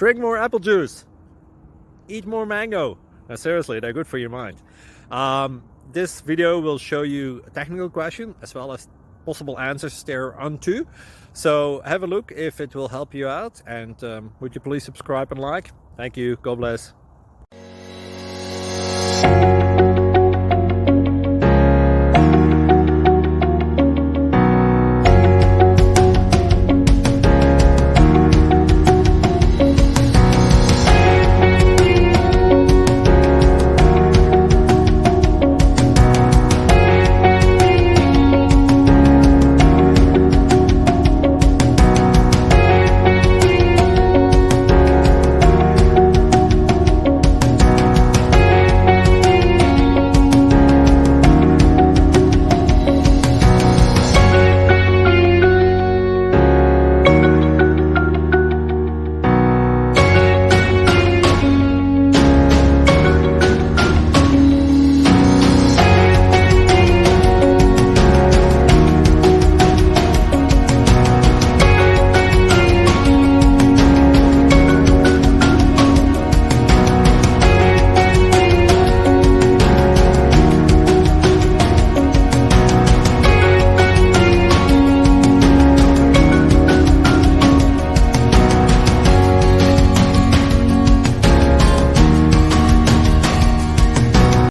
Drink more apple juice. Eat more mango. Now, seriously, they're good for your mind. This video will show you a technical question as well as possible answers thereunto. So have a look if it will help you out, and would you please subscribe and like? Thank you. God bless.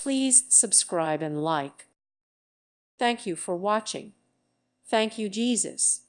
Please subscribe and like. Thank you for watching. Thank you, Jesus.